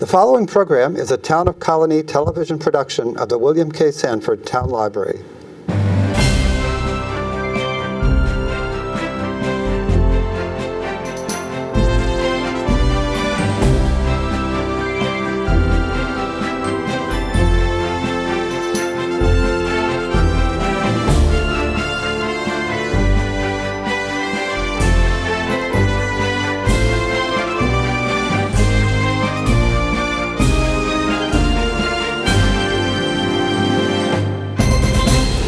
The following program is a Town of Colonie television production of the William K. Sanford Town Library.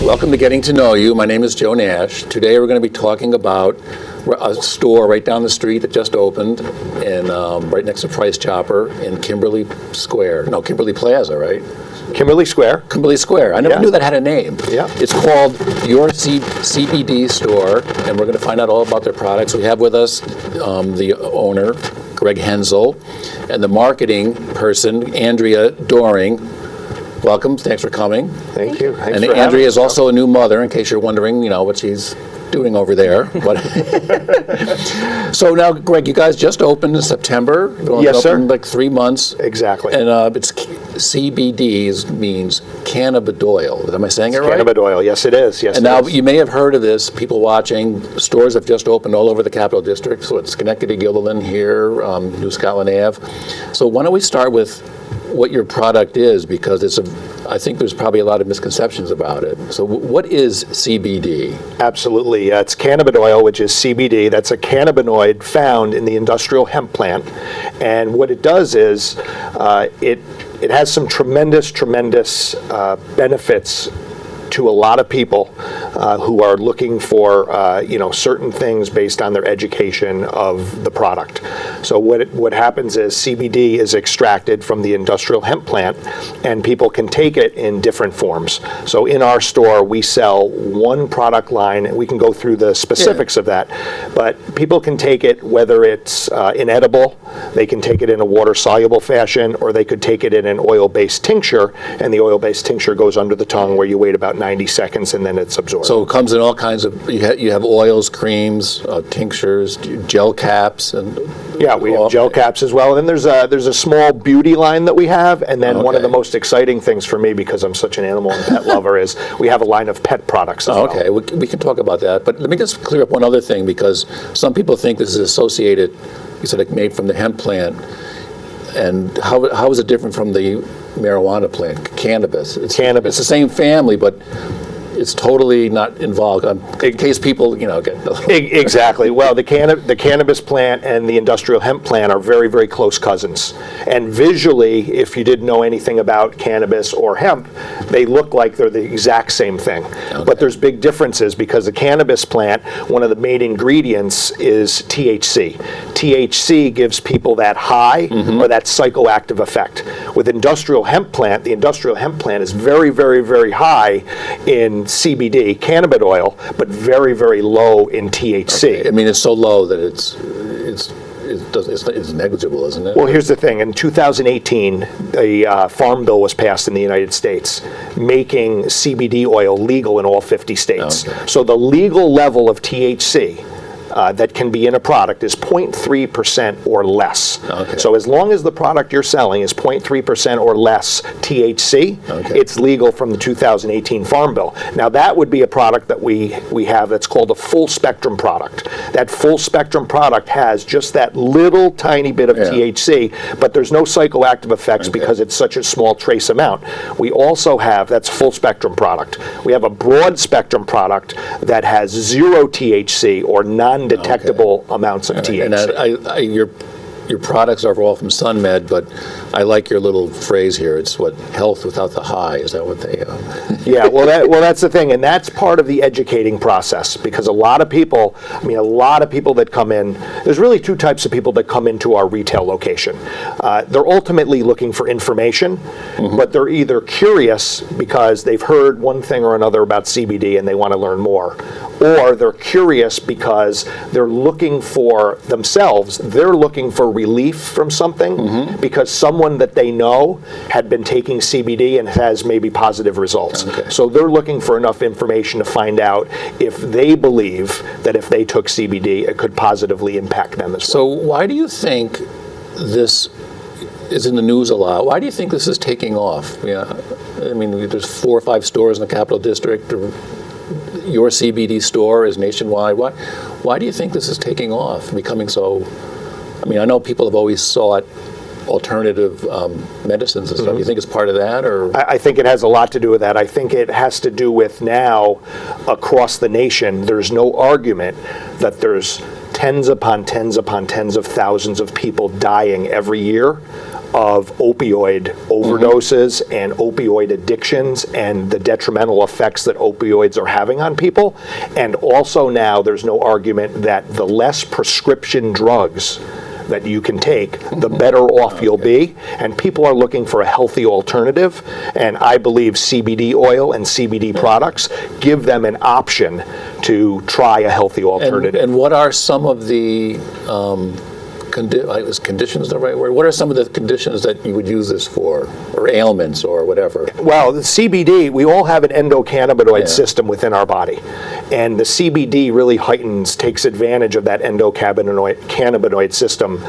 Welcome to Getting to Know You. My name is Joe Nash. Today we're going to be talking about a store right down the street that just opened, and right next to Price Chopper in Kimberly Plaza, right? Kimberly Square. Kimberly Square. I never knew that had a name. Yeah. It's called Your CBD Store, and we're going to find out all about their products. We have with us the owner, Greg Henzel, and the marketing person, Andrea Doring. Welcome. Thanks for coming. Thank you. Thanks and for Andrea is also a new mother, in case you're wondering, what she's doing over there. So now, Greg, you guys just opened in September. Yes, sir. Like 3 months. Exactly. And it's CBD means cannabidiol. Am I saying it right? Cannabidiol. Yes, it is. Yes. And now you may have heard of this. People watching. Stores have just opened all over the Capital District. So it's Schenectady, Guilderland here, New Scotland Ave. So why don't we start with what your product is, because I think there's probably a lot of misconceptions about it. So what is CBD? Absolutely. It's cannabidiol, which is CBD. That's a cannabinoid found in the industrial hemp plant. And what it does is it has some tremendous benefits to a lot of people who are looking for certain things based on their education of the product. So what happens is CBD is extracted from the industrial hemp plant, and people can take it in different forms. So in our store, we sell one product line, and we can go through the specifics of that. But people can take it whether it's inedible, they can take it in a water-soluble fashion, or they could take it in an oil-based tincture, and the oil-based tincture goes under the tongue where you wait about 90 seconds and then it's absorbed. So it comes in all kinds of, you have oils, creams, tinctures, gel caps, and yeah, we have gel caps as well. And then there's a small beauty line that we have, and then one of the most exciting things for me, because I'm such an animal and pet lover, is we have a line of pet products as well. Okay, we can talk about that, but let me just clear up one other thing, because some people think this is associated, you said, made from the hemp plant, and how is it different from the marijuana plant, cannabis? It's the same family, but it's totally not involved, in case people, get... Exactly. Well, the cannabis plant and the industrial hemp plant are very, very close cousins. And visually, if you didn't know anything about cannabis or hemp, they look like they're the exact same thing. Okay. But there's big differences, because the cannabis plant, one of the main ingredients is THC. THC gives people that high or that psychoactive effect. With industrial hemp plant, the industrial hemp plant is very, very, very high in CBD, cannabidiol, but very, very low in THC. Okay. I mean, it's so low that it's negligible, isn't it? Well, here's the thing. In 2018, a Farm Bill was passed in the United States, making CBD oil legal in all 50 states. Okay. So the legal level of THC that can be in a product is 0.3% or less. Okay. So as long as the product you're selling is 0.3% or less THC, it's legal from the 2018 Farm Bill. Now that would be a product that we have that's called a full spectrum product. That full spectrum product has just that little tiny bit of THC, but there's no psychoactive effects because it's such a small trace amount. We also have, that's full spectrum product. We have a broad spectrum product that has zero THC or non-detectable amounts of THC. And your products are all from SunMed, but I like your little phrase here. It's health without the high. Is that what they? Yeah. Well, that's the thing, and that's part of the educating process, because a lot of people that come in. There's really two types of people that come into our retail location. They're ultimately looking for information, but they're either curious because they've heard one thing or another about CBD and they want to learn more, or they're curious because they're looking for themselves. They're looking for relief from something because someone that they know had been taking CBD and has maybe positive results. Okay. So they're looking for enough information to find out if they believe that if they took CBD, it could positively impact them as well. So why do you think this is in the news a lot. Why do you think this is taking off? Yeah, I mean, there's 4 or 5 stores in the Capital District. Your CBD store is nationwide. Why do you think this is taking off, becoming so? I mean, I know people have always sought alternative medicines and stuff. You think it's part of that, or? I think it has a lot to do with that. I think it has to do with now, across the nation, there's no argument that there's tens upon tens upon tens of thousands of people dying every year of opioid overdoses and opioid addictions and the detrimental effects that opioids are having on people. And also now there's no argument that the less prescription drugs that you can take, the better off you'll be. And people are looking for a healthy alternative. And I believe CBD oil and CBD products give them an option to try a healthy alternative. And what are some of the is conditions the right word? What are some of the conditions that you would use this for, or ailments, or whatever? Well, the CBD, we all have an endocannabinoid system within our body, and the CBD really takes advantage of that endocannabinoid system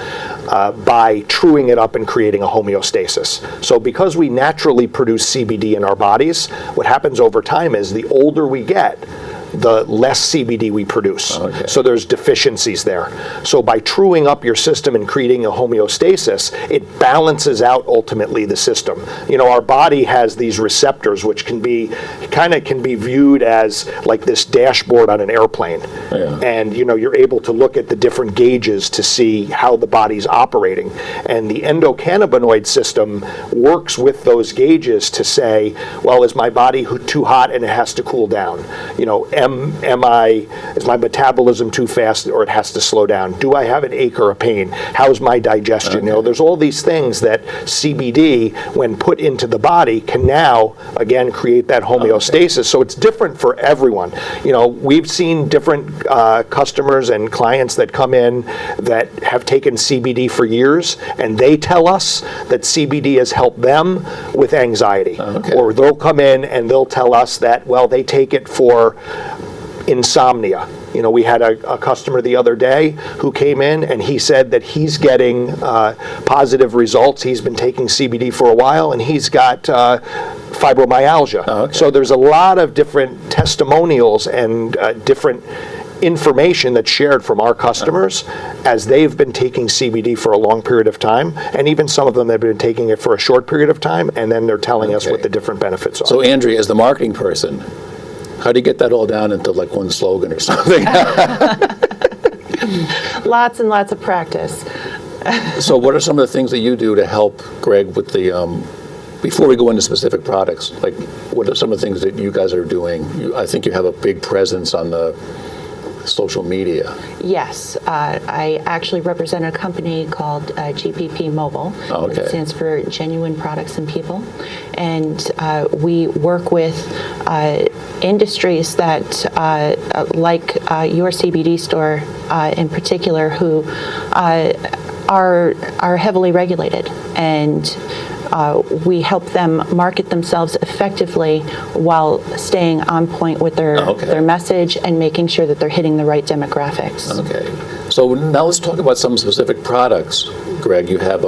by truing it up and creating a homeostasis. So because we naturally produce CBD in our bodies, what happens over time is the older we get, the less CBD we produce. Okay. So there's deficiencies there. So by truing up your system and creating a homeostasis, it balances out ultimately the system. You know, our body has these receptors which can be viewed as like this dashboard on an airplane. Yeah. And you know, you're able to look at the different gauges to see how the body's operating. And the endocannabinoid system works with those gauges to say, well, is my body too hot and it has to cool down? You know, is my metabolism too fast or it has to slow down? Do I have an ache or a pain? How's my digestion? You know, there's all these things that CBD, when put into the body, can now, again, create that homeostasis. So it's different for everyone. You know, we've seen different customers and clients that come in that have taken CBD for years, and they tell us that CBD has helped them with anxiety. Or they'll come in and they'll tell us that, well, they take it for insomnia. You know, we had a customer the other day who came in and he said that he's getting positive results. He's been taking CBD for a while and he's got fibromyalgia. So there's a lot of different testimonials and different information that's shared from our customers as they've been taking CBD for a long period of time, and even some of them have been taking it for a short period of time, and then they're telling us what the different benefits are. So Andrea, as the marketing person, how do you get that all down into like one slogan or something? Lots and lots of practice. So what are some of the things that you do to help Greg with the, before we go into specific products, like what are some of the things that you guys are doing? I think you have a big presence on the social media. Yes, I actually represent a company called GPP Mobile. It stands for Genuine Products and People. And we work with industries that, like your CBD store in particular, who are heavily regulated. And we help them market themselves effectively while staying on point with their message and making sure that they're hitting the right demographics. Okay. So now let's talk about some specific products. Greg, you have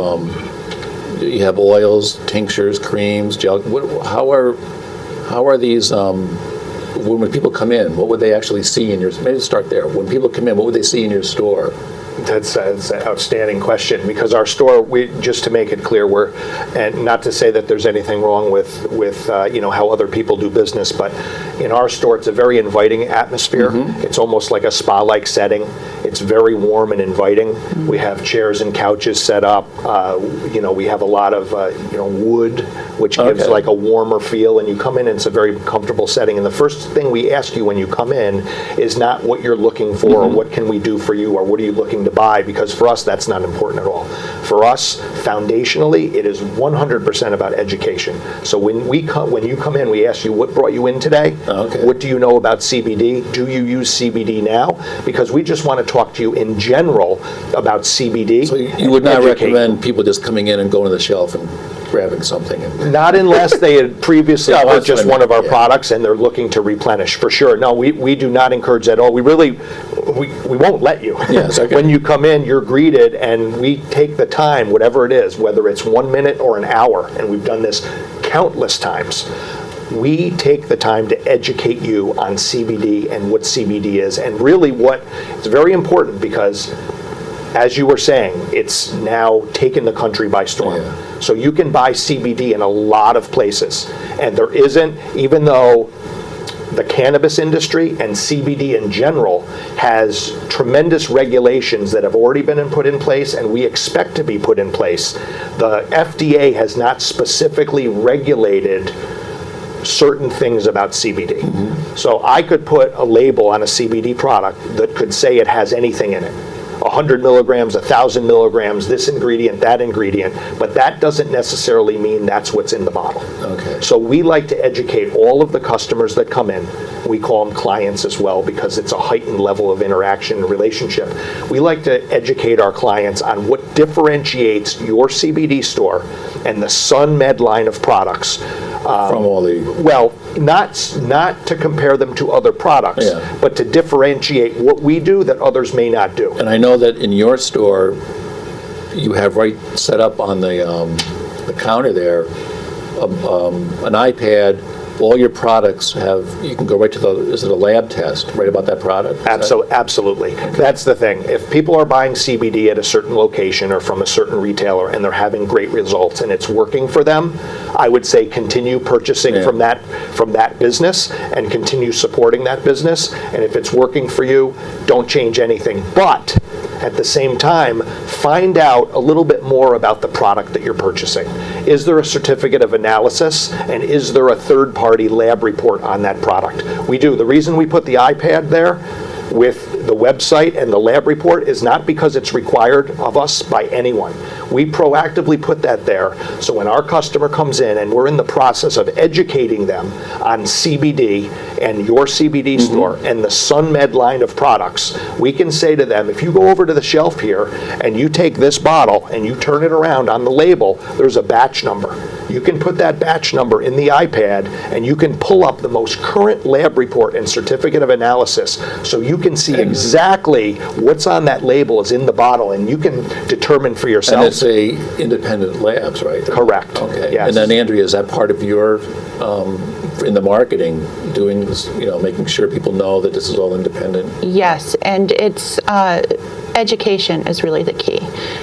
oils, tinctures, creams, gel. How are these? When people come in, what would they actually see in your? Maybe start there. When people come in, what would they see in your store? That's an outstanding question, because our store, just to make it clear, and not to say that there's anything wrong with you know, how other people do business, but in our store it's a very inviting atmosphere. It's almost like a spa-like setting. It's very warm and inviting. We have chairs and couches set up. You know, we have a lot of you know, wood, which gives like a warmer feel, and you come in and it's a very comfortable setting. And the first thing we ask you when you come in is not what you're looking for or what can we do for you or what are you looking to buy, because for us that's not important at all. For us, foundationally, it is 100% about education. So when you come in, we ask you what brought you in today. What do you know about CBD? Do you use CBD now? Because we just want to talk to you in general about CBD. So you would not recommend people just coming in and going to the shelf and grabbing something. Not unless they had previously Yeah, well, that's purchased what I one of our meant, yeah. products and they're looking to replenish, for sure. No, we do not encourage that at all. We won't let you. Yes, okay. When you come in, you're greeted, and we take the time, whatever it is, whether it's 1 minute or an hour, and we've done this countless times. We take the time to educate you on CBD and what CBD is, and really it's very important because, as you were saying, it's now taken the country by storm. Yeah. So you can buy CBD in a lot of places, and there isn't, even though the cannabis industry and CBD in general has tremendous regulations that have already been put in place and we expect to be put in place, the FDA has not specifically regulated certain things about CBD. So I could put a label on a CBD product that could say it has anything in it. 100 milligrams, 1,000 milligrams, this ingredient, that ingredient, but that doesn't necessarily mean that's what's in the bottle. Okay. So we like to educate all of the customers that come in. We call them clients as well because it's a heightened level of interaction and relationship. We like to educate our clients on what differentiates your CBD store and the SunMed line of products. From all the... Well, not to compare them to other products, Yeah. but to differentiate what we do that others may not do. And I know that in your store, you have right set up on the counter there, an iPad. All your products you can go right to is it a lab test, right about that product? Absolutely. That's the thing. If people are buying CBD at a certain location or from a certain retailer and they're having great results and it's working for them, I would say continue purchasing from that business and continue supporting that business. And if it's working for you, don't change anything. But at the same time, find out a little bit more about the product that you're purchasing. Is there a certificate of analysis, and is there a third-party lab report on that product? We do. The reason we put the iPad there with the website and the lab report is not because it's required of us by anyone. We proactively put that there so when our customer comes in and we're in the process of educating them on CBD and your CBD store and the SunMed line of products, we can say to them, if you go over to the shelf here and you take this bottle and you turn it around on the label, there's a batch number. You can put that batch number in the iPad and you can pull up the most current lab report and certificate of analysis so you can see exactly what's on that label is in the bottle and you can determine for yourself. And it's a independent labs, right? Correct. Okay. Yes. And then Andrea, is that part of your, in the marketing, doing this, making sure people know that this is all independent? Yes, and it's education is really the key,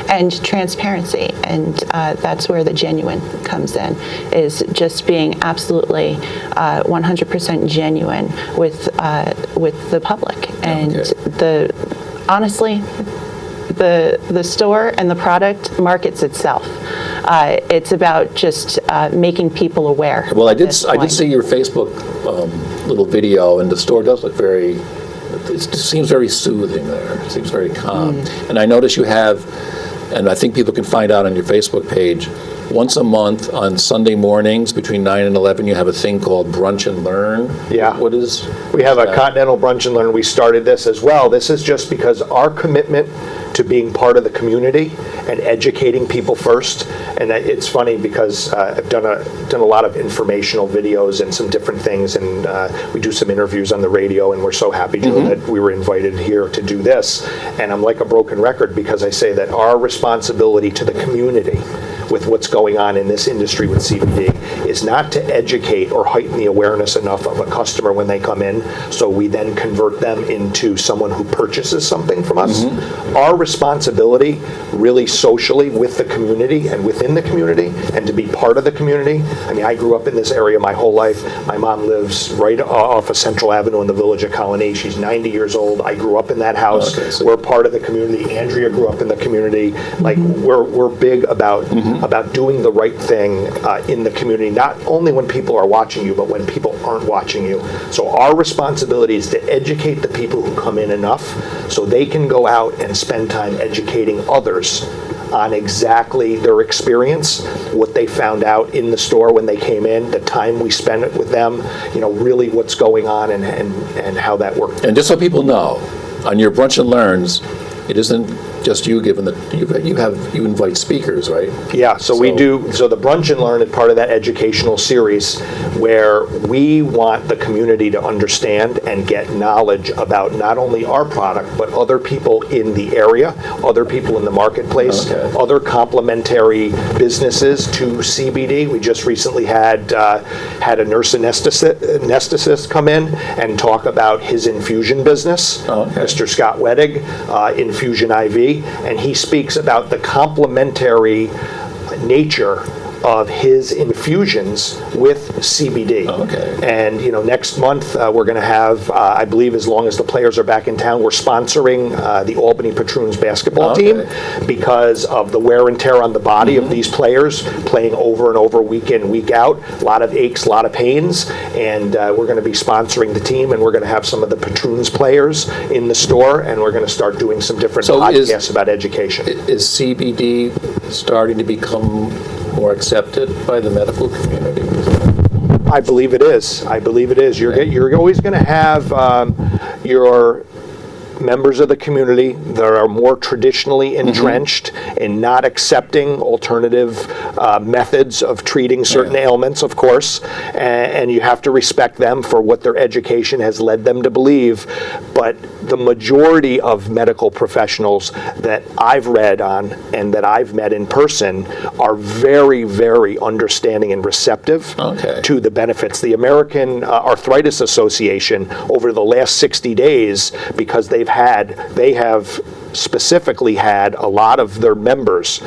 and transparency, and that's where the genuine comes in, is just being absolutely 100% genuine with the public, and honestly, the store and the product markets itself. It's about just making people aware. Well, I did see your Facebook little video, and the store does look it seems very soothing there. It seems very calm. And I notice you have, and I think people can find out on your Facebook page, once a month on Sunday mornings between 9 and 11, you have a thing called Brunch and Learn. Yeah. What is We have a Continental Brunch and Learn. We started this as well. This is just because our commitment to being part of the community and educating people first. And it's funny because I've done a lot of informational videos and some different things, and we do some interviews on the radio, and we're so happy, Joe, that we were invited here to do this. And I'm like a broken record because I say that our responsibility to the community with what's going on in this industry with CBD is not to educate or heighten the awareness enough of a customer when they come in, so we then convert them into someone who purchases something from us. Our responsibility really socially with the community and within the community, and to be part of the community. I mean, I grew up in this area my whole life. My mom lives right off of Central Avenue in the village of Colonie. She's 90 years old. I grew up in that house. Okay, so we're part of the community. Andrea grew up in the community. Like, we're big about doing the right thing in the community, not only when people are watching you, but when people aren't watching you. So our responsibility is to educate the people who come in enough so they can go out and spend time educating others on exactly their experience, what they found out in the store when they came in, the time we spent it with them, really what's going on and how that worked. And just so people know, on your Brunch and Learns, it isn't just you giving you invite speakers, right? Yeah, so we do, so the Brunch and Learn is part of that educational series where we want the community to understand and get knowledge about not only our product, but other people in the area, other people in the marketplace, other complementary businesses to CBD. We just recently had a nurse anesthetist come in and talk about his infusion business, Mr. Scott Wedig, Infusion IV, and he speaks about the complementary nature of his infusions with CBD. And next month we're going to have, I believe, as long as the players are back in town, we're sponsoring the Albany Patroons basketball team because of the wear and tear on the body of these players playing over and over, week in, week out. A lot of aches, a lot of pains, and we're going to be sponsoring the team, and we're going to have some of the Patroons players in the store, and we're going to start doing some different podcasts about education. Is CBD starting to become more accepted by the medical community? I believe it is. I believe it is. You're always going to have your members of the community that are more traditionally entrenched in not accepting alternative methods of treating certain ailments, of course, and you have to respect them for what their education has led them to believe. But the majority of medical professionals that I've read on and that I've met in person are very, very understanding and receptive to the benefits. The American Arthritis Association, over the last 60 days, because they have specifically had a lot of their members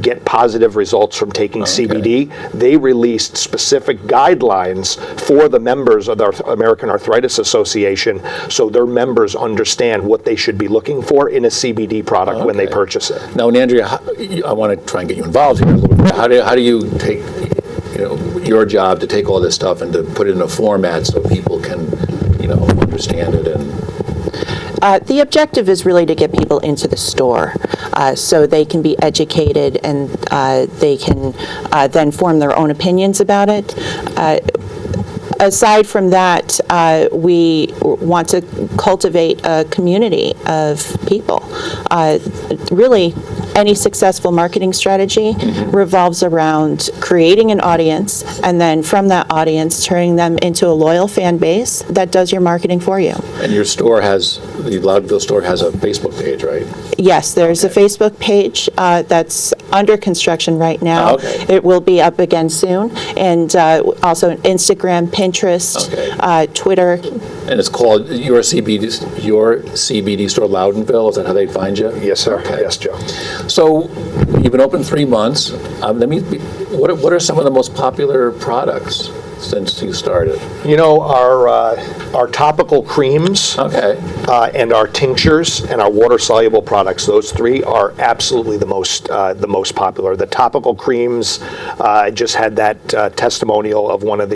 get positive results from taking CBD. They released specific guidelines for the members of the American Arthritis Association so their members understand what they should be looking for in a CBD product when they purchase it. Now, Andrea, I want to try and get you involved here a little bit. How do you take your job to take all this stuff and to put it in a format so people can understand it? And the objective is really to get people into the store so they can be educated and they can then form their own opinions about it. Aside from that, we want to cultivate a community of people. Really, any successful marketing strategy revolves around creating an audience and then from that audience turning them into a loyal fan base that does your marketing for you. And your store the Loudonville store has a Facebook page, right? Yes, there's a Facebook page that's under construction right now. It will be up again soon. And also Instagram, Pinterest, Twitter. And it's called Your CBD Store Loudonville. Is that how they find you? Yes, sir. Yes, Joe. So you've been open 3 months. What are some of the most popular products since you started? Our topical creams and our tinctures and our water-soluble products, those three are absolutely the most popular. The topical creams, I just had that testimonial of one of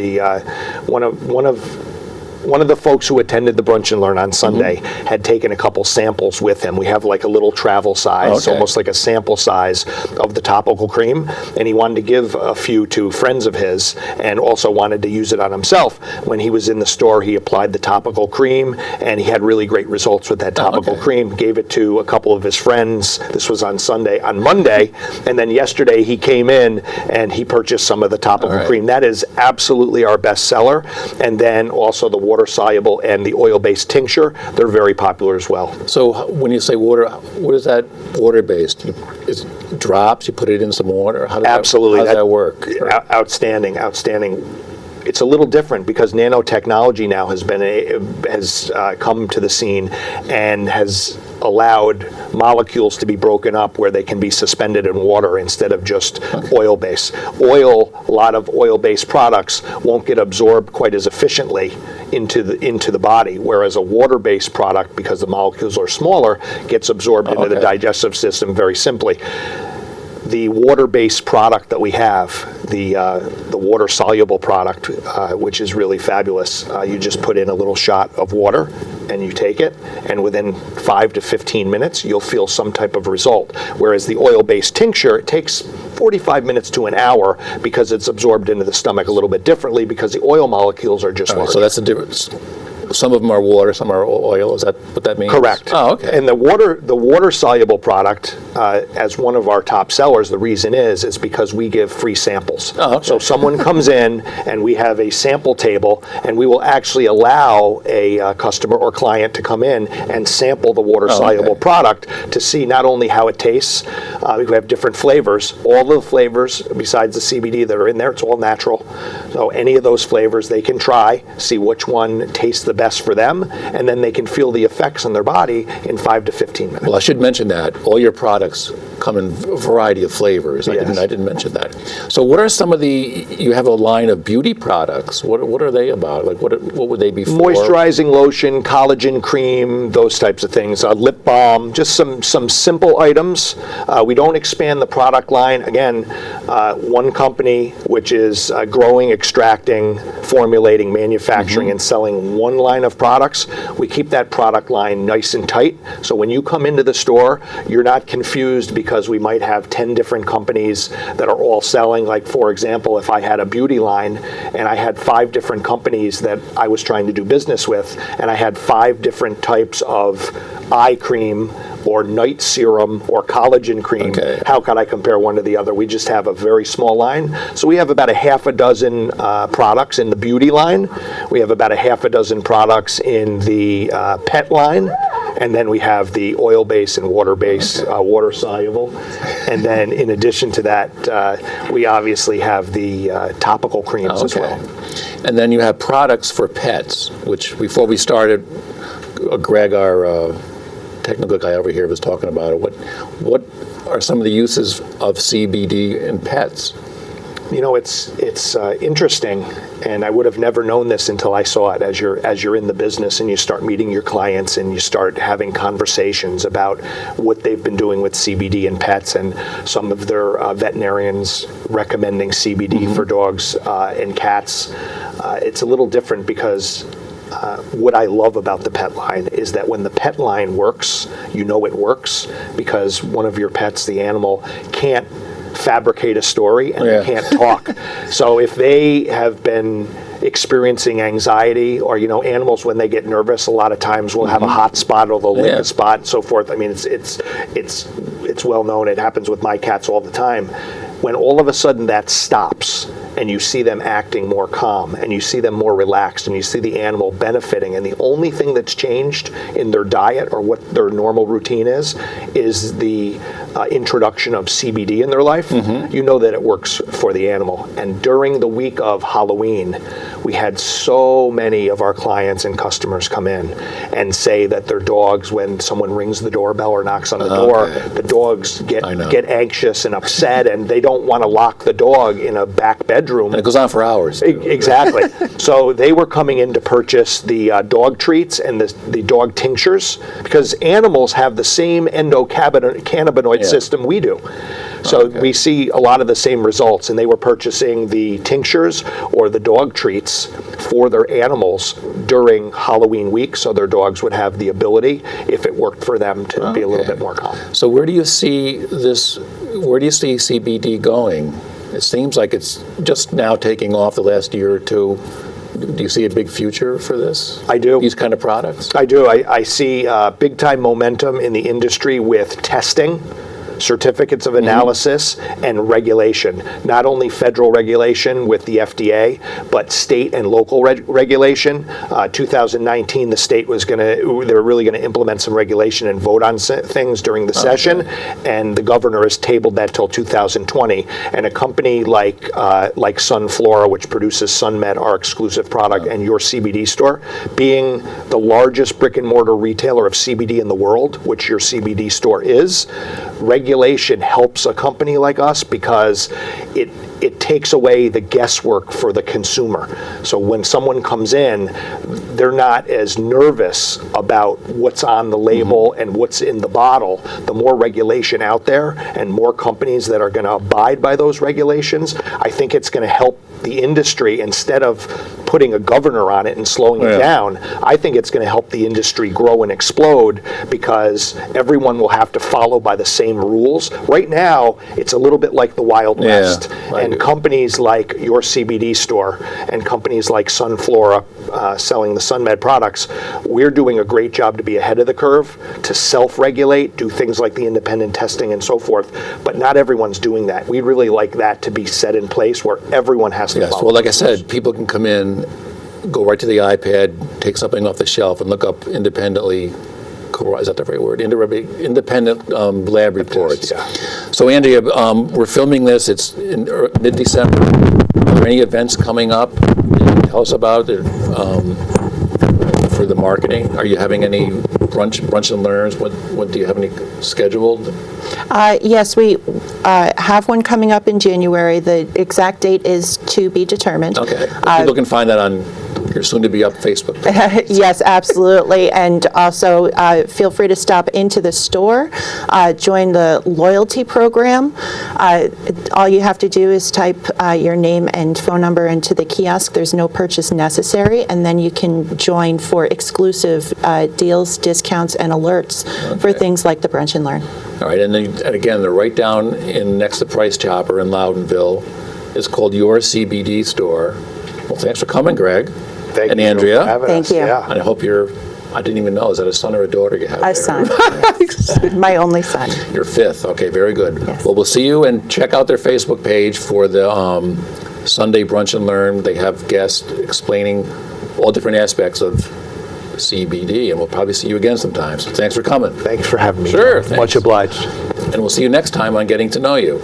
the folks who attended the Brunch and Learn on Sunday had taken a couple samples with him. We have like a little travel size, almost like a sample size of the topical cream, and he wanted to give a few to friends of his and also wanted to use it on himself. When he was in the store, he applied the topical cream, and he had really great results with that topical cream. Gave it to a couple of his friends. This was on Sunday. On Monday, and then yesterday he came in and he purchased some of the topical cream. That is absolutely our best seller. And then also the water-soluble and the oil-based tincture, they're very popular as well. So when you say water, what is that water-based? Is it drops? You put it in some water? Absolutely. How does that work? Outstanding. It's a little different because nanotechnology now has come to the scene and has allowed molecules to be broken up where they can be suspended in water instead of just oil-based. A lot of oil-based products won't get absorbed quite as efficiently into the body, whereas a water-based product, because the molecules are smaller, gets absorbed into the digestive system very simply. The water-based product that we have, the water-soluble product, which is really fabulous, you just put in a little shot of water and you take it, and within 5 to 15 minutes, you'll feel some type of result. Whereas the oil-based tincture, it takes 45 minutes to an hour because it's absorbed into the stomach a little bit differently because the oil molecules are just larger. So that's the difference. some of them are water, some are oil. Is that what that means? Correct. Oh, okay. And the water soluble product, as one of our top sellers, the reason is because we give free samples. Oh, okay. So someone comes in and we have a sample table, and we will actually allow a customer or client to come in and sample the water soluble product to see not only how it tastes. We have different flavors. All the flavors besides the CBD that are in there, it's all natural. So any of those flavors they can try, see which one tastes the best for them, and then they can feel the effects on their body in 5 to 15 minutes. Well, I should mention that all your products come in a variety of flavors. Yes. I didn't mention that. So what are some of you have a line of beauty products. What are they about? Like what would they be for? Moisturizing lotion, collagen cream, those types of things. Lip balm, just some simple items. We don't expand the product line. Again, one company which is growing, extracting, formulating, manufacturing, and selling one line of products. We keep that product line nice and tight. So when you come into the store, you're not confused because we might have 10 different companies that are all selling. Like, for example, if I had a beauty line and I had 5 different companies that I was trying to do business with, and I had 5 different types of eye cream or night serum or collagen cream, how could I compare one to the other? We just have a very small line. So we have about a half a dozen products in the beauty line. We have about a half a dozen products in the pet line. And then we have the oil-based and water-based, water-soluble. And then in addition to that, we obviously have the topical creams as well. And then you have products for pets, which before we started, Greg, our technical guy over here, was talking about it. What are some of the uses of CBD in pets? You know, it's interesting, and I would have never known this until I saw it. As you're in the business and you start meeting your clients and you start having conversations about what they've been doing with CBD in pets, and some of their veterinarians recommending CBD for dogs and cats. It's a little different because what I love about the pet line is that when the pet line works, you know it works because one of your pets, the animal, can't fabricate a story and they can't talk. So if they have been experiencing anxiety, or animals when they get nervous, a lot of times will have a hot spot or they'll lick a spot and so forth. I mean, it's well known. It happens with my cats all the time. When all of a sudden that stops and you see them acting more calm and you see them more relaxed and you see the animal benefiting, and the only thing that's changed in their diet or what their normal routine is the introduction of CBD in their life, you know that it works for the animal. And during the week of Halloween, we had so many of our clients and customers come in and say that their dogs, when someone rings the doorbell or knocks on the door, the dogs get anxious and upset, and they don't want to lock the dog in a back bedroom. And it goes on for hours. Exactly. So they were coming in to purchase the dog treats and the dog tinctures, because animals have the same endocannabinoid system we do. So we see a lot of the same results, and they were purchasing the tinctures or the dog treats for their animals during Halloween week, so their dogs would have the ability, if it worked for them, to be a little bit more calm. So where do you see this? Where do you see CBD going? It seems like it's just now taking off the last year or two. Do you see a big future for this? I do. These kind of products? I do. I see big time momentum in the industry with testing, certificates of analysis, and regulation. Not only federal regulation with the FDA, but state and local regulation. 2019, the state was they were really going to implement some regulation and vote on things during the session, and the governor has tabled that till 2020. And a company like Sunflora, which produces SunMed, our exclusive product, and your CBD store, being the largest brick and mortar retailer of CBD in the world, which your CBD store is, regulation helps a company like us because it takes away the guesswork for the consumer. So when someone comes in, they're not as nervous about what's on the label and what's in the bottle. The more regulation out there and more companies that are going to abide by those regulations, I think it's going to help the industry. Instead of putting a governor on it and slowing it down, I think it's going to help the industry grow and explode, because everyone will have to follow by the same rules. Right now, it's a little bit like the Wild West. And companies like your CBD store and companies like Sunflora selling the SunMed products, we're doing a great job to be ahead of the curve, to self-regulate, do things like the independent testing and so forth. But not everyone's doing that. We'd really like that to be set in place where everyone has to Yes, follow. well, like I said, people can come in, go right to the iPad, take something off the shelf, and look up independently. Is that the right word? Independent lab reports. Yeah. So, Andrea, we're filming this. It's in mid-December. Are there any events coming up that you can tell us about for the marketing? Are you having any brunch and learns? What do you have any scheduled? Yes, we have one coming up in January. The exact date is to be determined. Okay. People can find that on your soon-to-be-up Facebook page. Yes, absolutely. And also, feel free to stop into the store, join the loyalty program. All you have to do is type your name and phone number into the kiosk. There's no purchase necessary, and then you can join for exclusive deals, discounts, and alerts for things like the Brunch and Learn. All right, and again, they're right down next to Price Chopper in Loudonville. It's called Your CBD Store. Well, thanks for coming, Greg. Thank and you Andrea. for having Thank us. you. Yeah. And I hope I didn't even know, is that a son or a daughter you have there? A son, yes. My only son. Your fifth, okay, very good. Yes. Well, we'll see you, and check out their Facebook page for the Sunday Brunch and Learn. They have guests explaining all different aspects of CBD, and we'll probably see you again sometime. So thanks for coming. Thanks for having me. Sure, Much thanks. obliged. And we'll see you next time on Getting to Know You.